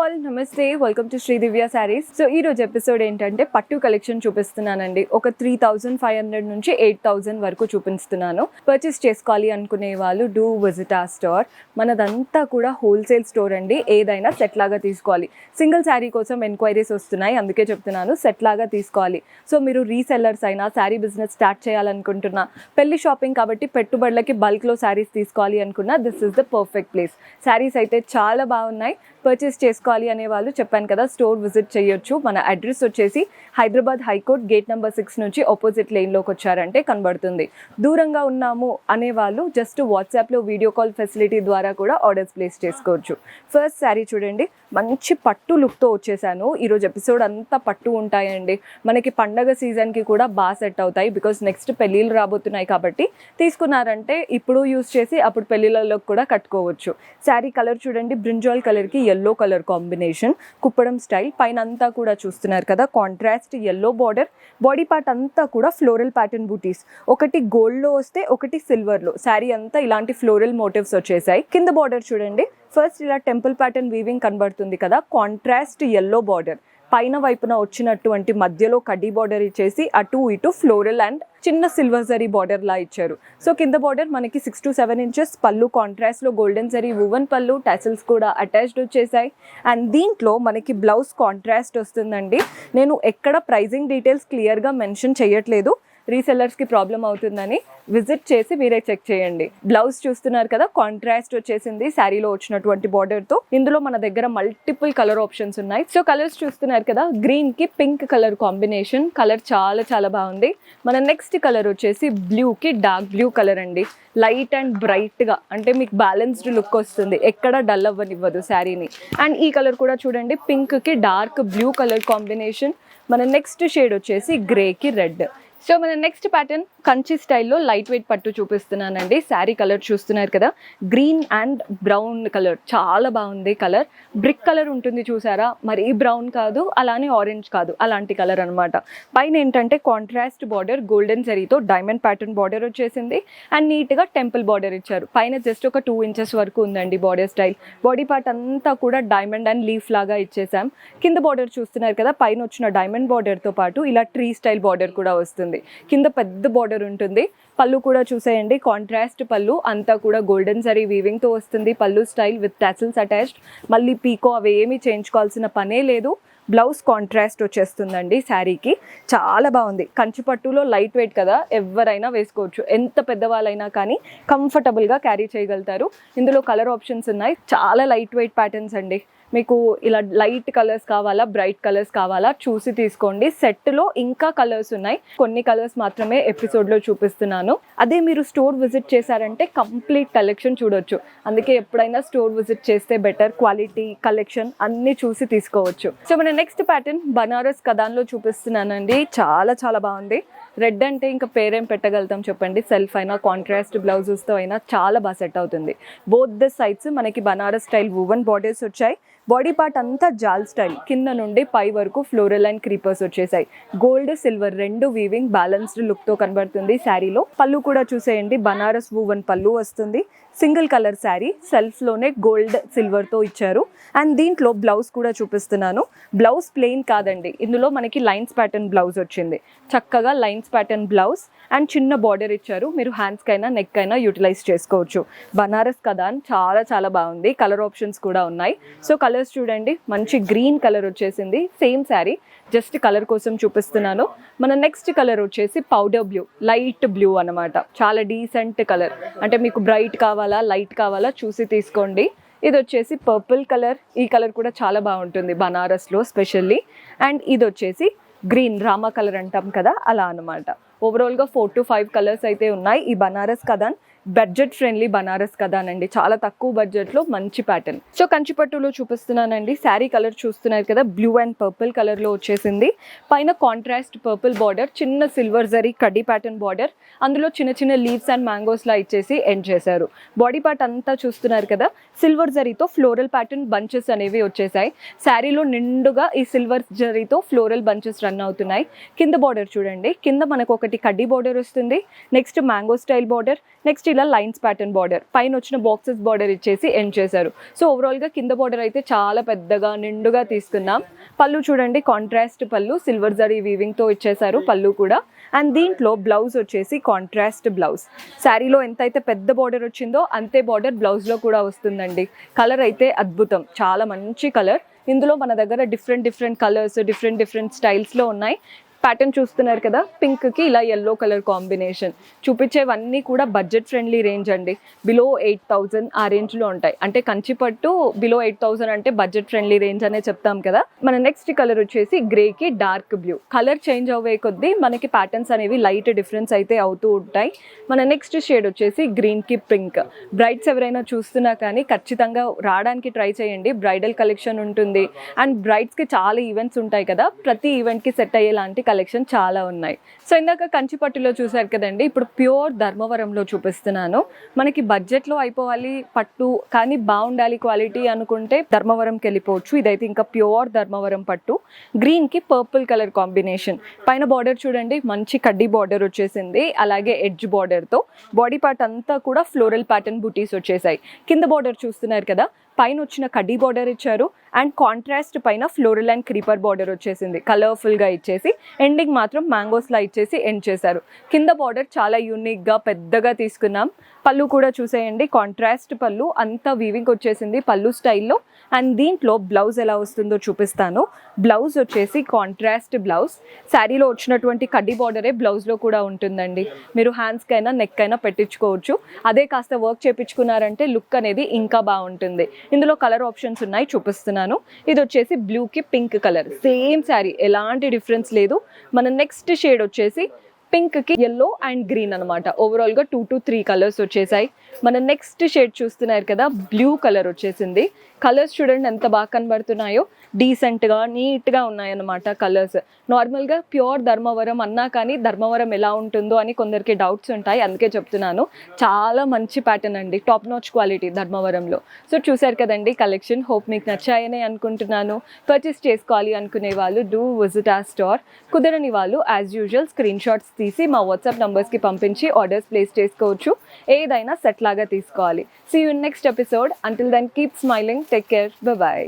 All నమస్తే, welcome to Shri Divya sarees. So ఈ రోజు ఎపిసోడ్ ఏంటంటే పట్టు కలెక్షన్ చూపిస్తున్నానండి. ఒక 3500 నుంచి 8000 వరకు చూపిస్తున్నాను. పర్చేస్ చేసుకోవాలి అనుకునే వాళ్ళు డూ విజిట్ ఆ స్టోర్. మనదంతా కూడా హోల్సేల్ స్టోర్ అండి. ఏదైనా సెట్ లాగా తీసుకోవాలి. సింగిల్ శారీ కోసం ఎంక్వైరీస్ వస్తున్నాయి, అందుకే చెప్తున్నాను సెట్ లాగా తీసుకోవాలి. సో మీరు రీసెల్లర్స్ అయినా, శారీ బిజినెస్ స్టార్ట్ చేయాలనుకుంటున్నా, పెళ్లి షాపింగ్ కాబట్టి పెట్టుబడులకి బల్క్లో శారీస్ తీసుకోవాలి అనుకున్నా, this is the perfect place. Saris అయితే చాలా బాగున్నాయి. పర్చేస్ చేసుకోవాలి అనే వాళ్ళు చెప్పాను కదా, స్టోర్ విజిట్ చేయొచ్చు. మన అడ్రస్ వచ్చేసి హైదరాబాద్ హైకోర్ట్ గేట్ నెంబర్ 6 నుంచి ఆపోజిట్ లేన్లోకి వచ్చారంటే కనబడుతుంది. దూరంగా ఉన్నాము అనేవాళ్ళు జస్ట్ వాట్సాప్లో వీడియో కాల్ ఫెసిలిటీ ద్వారా కూడా ఆర్డర్స్ ప్లేస్ చేసుకోవచ్చు. ఫస్ట్ శారీ చూడండి, మంచి పట్టు లుక్తో వచ్చేసాను. ఈరోజు ఎపిసోడ్ అంతా పట్టు ఉంటాయండి. మనకి పండగ సీజన్కి కూడా బాగా సెట్ అవుతాయి. బికాస్ నెక్స్ట్ పెళ్ళిళ్ళు రాబోతున్నాయి కాబట్టి తీసుకున్నారంటే ఇప్పుడు యూస్ చేసి అప్పుడు పెళ్ళిళ్ళలో కూడా కట్టుకోవచ్చు. శారీ కలర్ చూడండి, బ్రింజాల్ కలర్కి yellow colour combination, Kuppadam style. పైన అంతా కూడా చూస్తున్నారు కదా, contrast yellow border. Body part అంతా కూడా ఫ్లోరల్ ప్యాటర్న్ బూటీస్, ఒకటి గోల్డ్లో వస్తే ఒకటి సిల్వర్లో. శారీ అంతా ఇలాంటి ఫ్లోరల్ మోటివ్స్ వచ్చేసాయి. కింద బార్డర్ చూడండి, ఫస్ట్ ఇలా టెంపుల్ ప్యాటర్న్ వీవింగ్ కనబడుతుంది కదా, కాంట్రాస్ట్ ఎల్లో బార్డర్. పైన వైపున వచ్చినటువంటి మధ్యలో కడ్డీ బార్డర్ ఇచ్చేసి అటు ఇటు ఫ్లోరల్ అండ్ చిన్న సిల్వర్ జరీ బార్డర్ లా ఇచ్చారు. సో కింద బార్డర్ మనకి 6 to 7 inches. పళ్ళు కాంట్రాస్ట్ లో గోల్డెన్ జరీ వువెన్ పళ్ళు, టాసిల్స్ కూడా అటాచ్డ్ వచ్చేసాయి. అండ్ దీంట్లో మనకి బ్లౌజ్ కాంట్రాస్ట్ వస్తుందండి. నేను ఎక్కడ ప్రైజింగ్ డీటెయిల్స్ క్లియర్ గా మెన్షన్ చేయట్లేదు, రీసెల్లర్స్కి ప్రాబ్లం అవుతుందని. విజిట్ చేసి మీరే చెక్ చేయండి. బ్లౌజ్ చూస్తున్నారు కదా, కాంట్రాస్ట్ వచ్చేసింది శారీలో వచ్చినటువంటి బార్డర్తో. ఇందులో మన దగ్గర మల్టిపుల్ కలర్ ఆప్షన్స్ ఉన్నాయి. సో కలర్స్ చూస్తున్నారు కదా, గ్రీన్ కి పింక్ కలర్ కాంబినేషన్. కలర్ చాలా చాలా బాగుంది. మన నెక్స్ట్ కలర్ వచ్చేసి బ్లూ కి డార్క్ బ్లూ కలర్ అండి. లైట్ అండ్ బ్రైట్ గా, అంటే మీకు బ్యాలెన్స్డ్ లుక్ వస్తుంది, ఎక్కడ డల్ అవ్వనివ్వదు శారీని. అండ్ ఈ కలర్ కూడా చూడండి, పింక్ కి డార్క్ బ్లూ కలర్ కాంబినేషన్. మన నెక్స్ట్ షేడ్ వచ్చేసి గ్రే కి రెడ్. సో మన నెక్స్ట్ ప్యాటర్న్ కంచి స్టైల్లో లైట్ వెయిట్ పట్టు చూపిస్తున్నానండి. శారీ కలర్ చూస్తున్నారు కదా, గ్రీన్ అండ్ బ్రౌన్ కలర్, చాలా బాగుంది కలర్. బ్రిక్ కలర్ ఉంటుంది చూసారా, మరీ బ్రౌన్ కాదు అలానే ఆరెంజ్ కాదు, అలాంటి కలర్ అనమాట. పైన ఏంటంటే కాంట్రాస్ట్ బార్డర్, గోల్డెన్ జరీతో డైమండ్ ప్యాటర్న్ బార్డర్ వచ్చేసింది. అండ్ నీట్గా టెంపుల్ బార్డర్ ఇచ్చారు. పైన జస్ట్ ఒక 2 inches వరకు ఉందండి బార్డర్ స్టైల్. బాడీ పార్ట్ అంతా కూడా డైమండ్ అండ్ లీఫ్ లాగా ఇచ్చేసాం. కింద బార్డర్ చూస్తున్నారు కదా, పైన వచ్చిన డైమండ్ బార్డర్తో పాటు ఇలా ట్రీ స్టైల్ బార్డర్ కూడా వస్తుంది. కింద పెద్ద బార్డర్ ఉంటుంది. పళ్ళు కూడా చూసేయండి, కాంట్రాస్ట్ పళ్ళు, అంతా కూడా గోల్డెన్ జరీ వీవింగ్ తో వస్తుంది. పళ్ళు స్టైల్ విత్ టాసిల్స్ అటాచ్డ్. మళ్ళీ పీకో అవి ఏమీ చేయించుకోవాల్సిన పనే లేదు. బ్లౌజ్ కాంట్రాస్ట్ వచ్చేస్తుందండి శారీకి. చాలా బాగుంది. కంచి పట్టులో లైట్ వెయిట్ కదా, ఎవరైనా వేసుకోవచ్చు. ఎంత పెద్దవాళ్ళైనా కానీ కంఫర్టబుల్గా క్యారీ చేయగలుగుతారు. ఇందులో కలర్ ఆప్షన్స్ ఉన్నాయి. చాలా లైట్ వెయిట్ ప్యాటర్న్స్ అండి. మీకు ఇలా లైట్ కలర్స్ కావాలా, బ్రైట్ కలర్స్ కావాలా చూసి తీసుకోండి. సెట్లో ఇంకా కలర్స్ ఉన్నాయి, కొన్ని కలర్స్ మాత్రమే ఎపిసోడ్లో చూపిస్తున్నాను. అదే మీరు స్టోర్ విజిట్ చేశారంటే కంప్లీట్ కలెక్షన్ చూడొచ్చు. అందుకే ఎప్పుడైనా స్టోర్ విజిట్ చేస్తే బెటర్. క్వాలిటీ, కలెక్షన్ అన్నీ చూసి తీసుకోవచ్చు. సో మన నెక్స్ట్ ప్యాటర్న్ బనారస్ కదాన్లో చూపిస్తున్నానండి. చాలా చాలా బాగుంది. రెడ్ అంటే ఇంకా పేరేం పెట్టగలుగుతాం చెప్పండి. సెల్ఫ్ అయినా, కాంట్రాస్ట్ బ్లౌజెస్తో అయినా చాలా బాగా సెట్ అవుతుంది. బోత్ ద సైడ్స్ మనకి బనారస్ స్టైల్ వువెన్ బార్డర్స్ వచ్చాయి. బాడీ పార్ట్ అంతా జాల్ స్టైల్, కింద నుండి పై వరకు ఫ్లోరల్ అండ్ క్రీపర్స్ వచ్చేసాయి. గోల్డ్, సిల్వర్ రెండు వీవింగ్ బ్యాలెన్స్డ్ లుక్తో కనబడుతుంది శారీలో. పళ్ళు కూడా చూసేయండి, బనారస్ వువెన్ పళ్ళు వస్తుంది. సింగిల్ కలర్ శారీ, సెల్ఫ్లోనే గోల్డ్ సిల్వర్తో ఇచ్చారు. అండ్ దీంట్లో బ్లౌజ్ కూడా చూపిస్తున్నాను. బ్లౌజ్ ప్లెయిన్ కాదండి, ఇందులో మనకి లైన్స్ ప్యాటర్న్ బ్లౌజ్ వచ్చింది. చక్కగా లైన్స్ ప్యాటర్న్ బ్లౌజ్ అండ్ చిన్న బార్డర్ ఇచ్చారు. మీరు హ్యాండ్స్కి అయినా, నెక్ అయినా యూటిలైజ్ చేసుకోవచ్చు. బనారస్ కదాన్ చాలా చాలా బాగుంది. కలర్ ఆప్షన్స్ కూడా ఉన్నాయి. సో కలర్స్ చూడండి, మంచి గ్రీన్ కలర్ వచ్చేసింది. సేమ్ శారీ, జస్ట్ కలర్ కోసం చూపిస్తున్నాను. మన నెక్స్ట్ కలర్ వచ్చేసి పౌడర్ బ్లూ, లైట్ బ్లూ అనమాట. చాలా డీసెంట్ కలర్. అంటే మీకు బ్రైట్ కావాలా, లైట్ కావాలా చూసి తీసుకోండి. ఇది వచ్చేసి పర్పుల్ కలర్. ఈ కలర్ కూడా చాలా బాగుంటుంది బనారస్లో స్పెషల్లీ. అండ్ ఇది వచ్చేసి గ్రీన్, రామా కలర్ అంటాం కదా, అలా అనమాట. ఓవరాల్గా 4 to 5 కలర్స్ అయితే ఉన్నాయి. ఈ బనారస్ కదాన్ బడ్జెట్ ఫ్రెండ్లీ బనారస్ కదానండి. చాలా తక్కువ బడ్జెట్లో మంచి ప్యాటర్న్. సో కంచిపట్టులో చూపిస్తున్నానండి. శారీ కలర్ చూస్తున్నారు కదా, బ్లూ అండ్ పర్పుల్ కలర్లో వచ్చేసింది. పైన కాంట్రాస్ట్ పర్పుల్ బార్డర్, చిన్న సిల్వర్ జరీ కడ్డీ ప్యాటర్న్ బార్డర్, అందులో చిన్న చిన్న లీవ్స్ అండ్ మ్యాంగోస్లా ఇచ్చేసి ఎండ్ చేశారు. బాడీ పార్ట్ అంతా చూస్తున్నారు కదా, సిల్వర్ జరీతో ఫ్లోరల్ ప్యాటర్న్ బంచెస్ అనేవి వచ్చేసాయి. శారీలో నిండుగా ఈ సిల్వర్ జరీతో ఫ్లోరల్ బంచెస్ రన్ అవుతున్నాయి. కింద బార్డర్ చూడండి, కింద మనకు ఒకటి కడ్డీ బార్డర్ వస్తుంది. Next mango style border, next ఇలా లైన్స్ ప్యాటర్న్ బార్డర్, పైన వచ్చిన బాక్సెస్ బార్డర్ ఇచ్చేసి ఎండ్ చేశారు. సో ఓవరాల్గా కింద బార్డర్ అయితే చాలా పెద్దగా నిండుగా తీసుకున్నాం. పళ్ళు చూడండి, కాంట్రాస్ట్ పళ్ళు, సిల్వర్ జరీ వీవింగ్తో ఇచ్చేసారు పళ్ళు కూడా. అండ్ దీంట్లో బ్లౌజ్ వచ్చేసి కాంట్రాస్ట్ బ్లౌజ్. శారీలో ఎంతైతే పెద్ద బార్డర్ వచ్చిందో అంతే బార్డర్ బ్లౌజ్లో కూడా వస్తుందండి. కలర్ అయితే అద్భుతం, చాలా మంచి కలర్. ఇందులో మన దగ్గర డిఫరెంట్ కలర్స్, డిఫరెంట్ స్టైల్స్లో ఉన్నాయి. ప్యాటర్న్ చూస్తున్నారు కదా, పింక్కి ఇలా ఎల్లో కలర్ కాంబినేషన్. చూపించేవన్నీ కూడా బడ్జెట్ ఫ్రెండ్లీ రేంజ్ అండి. బిలో 8,000 ఆ రేంజ్లో ఉంటాయి. అంటే కంచిపట్టు బిలో 8,000 అంటే బడ్జెట్ ఫ్రెండ్లీ రేంజ్ అనే చెప్తాం కదా. మన నెక్స్ట్ కలర్ వచ్చేసి గ్రేకి డార్క్ బ్లూ. కలర్ చేంజ్ అవ్వే కొద్దీ మనకి ప్యాటర్న్స్ అనేవి లైట్ డిఫరెన్స్ అయితే అవుతూ ఉంటాయి. మన నెక్స్ట్ షేడ్ వచ్చేసి గ్రీన్కి పింక్. బ్రైడ్స్ ఎవరైనా చూస్తున్నా కానీ ఖచ్చితంగా రావడానికి ట్రై చేయండి. బ్రైడల్ కలెక్షన్ ఉంటుంది అండ్ బ్రైడ్స్కి చాలా ఈవెంట్స్ ఉంటాయి కదా, ప్రతి ఈవెంట్కి సెట్ అయ్యేలాంటి కలెక్షన్ చాలా ఉన్నాయి. సో ఇందాక కంచిపట్టులో చూసారు కదండి, ఇప్పుడు ప్యూర్ ధర్మవరంలో చూపిస్తున్నాను. మనకి బడ్జెట్లో అయిపోవాలి పట్టు కానీ బాగుండాలి క్వాలిటీ అనుకుంటే ధర్మవరంకి వెళ్ళిపోవచ్చు. ఇదైతే ఇంకా ప్యూర్ ధర్మవరం పట్టు. గ్రీన్కి పర్పుల్ కలర్ కాంబినేషన్. పైన బార్డర్ చూడండి, మంచి కడ్డీ బార్డర్ వచ్చేసింది, అలాగే ఎడ్జ్ బార్డర్తో. బాడీ పార్ట్ అంతా కూడా ఫ్లోరల్ ప్యాటర్న్ బుటీస్ వచ్చేసాయి. కింద బార్డర్ చూస్తున్నారు కదా, పైన వచ్చిన కడ్డీ బార్డర్ ఇచ్చారు అండ్ కాంట్రాస్ట్ పైన ఫ్లోరల్ అండ్ క్రీపర్ బార్డర్ వచ్చేసింది కలర్ఫుల్గా ఇచ్చేసి. ఎండింగ్ మాత్రం మ్యాంగోస్లా ఇచ్చేసి ఎండ్ చేశారు. కింద బార్డర్ చాలా యూనిక్గా పెద్దగా తీసుకున్నాం. పళ్ళు కూడా చూసేయండి, కాంట్రాస్ట్ పళ్ళు, అంతా వీవింగ్ వచ్చేసింది పళ్ళు స్టైల్లో. అండ్ దీంట్లో బ్లౌజ్ ఎలా వస్తుందో చూపిస్తాను. బ్లౌజ్ వచ్చేసి కాంట్రాస్ట్ బ్లౌజ్. శారీలో వచ్చినటువంటి కడ్డీ బార్డరే బ్లౌజ్లో కూడా ఉంటుందండి. మీరు హ్యాండ్స్కైనా నెక్ అయినా పెట్టించుకోవచ్చు. అదే కాస్త వర్క్ చేయించుకున్నారంటే లుక్ అనేది ఇంకా బాగుంటుంది. ఇందులో కలర్ ఆప్షన్స్ ఉన్నాయి, చూపిస్తున్నాను. ఇది వచ్చేసి బ్లూకి పింక్ కలర్, సేమ్ శారీ, ఎలాంటి డిఫరెన్స్ లేదు. మన నెక్స్ట్ షేడ్ వచ్చేసి పింక్కి ఎల్లో అండ్ గ్రీన్ అనమాట. ఓవరాల్గా 2 to 3 కలర్స్ వచ్చేసాయి. మన నెక్స్ట్ షేడ్ చూస్తున్నారు కదా, బ్లూ కలర్ వచ్చేసింది. కలర్స్ చూడండి ఎంత బాగా కనబడుతున్నాయో, డీసెంట్గా నీట్గా ఉన్నాయన్నమాట కలర్స్. నార్మల్గా ప్యూర్ ధర్మవరం అన్నా కానీ ధర్మవరం ఎలా ఉంటుందో అని కొందరికి డౌట్స్ ఉంటాయి, అందుకే చెప్తున్నాను. చాలా మంచి ప్యాటర్న్ అండి, టాప్ నాచ్ క్వాలిటీ ధర్మవరంలో. సో చూసారు కదండి కలెక్షన్, హోప్ మీకు నచ్చాయని అనుకుంటున్నాను. పర్చేస్ చేసుకోవాలి అనుకునే వాళ్ళు డూ విజిట్ ఆ స్టోర్. కుదరని వాళ్ళు యాజ్ యూజువల్ స్క్రీన్ షాట్స్ తీసి మా వాట్సాప్ నంబర్స్కి పంపించి ఆర్డర్స్ ప్లేస్ చేసుకోవచ్చు. ఏదైనా సెట్ లాగా తీసుకోవాలి. See you in next episode. Until then keep smiling, take care, bye bye.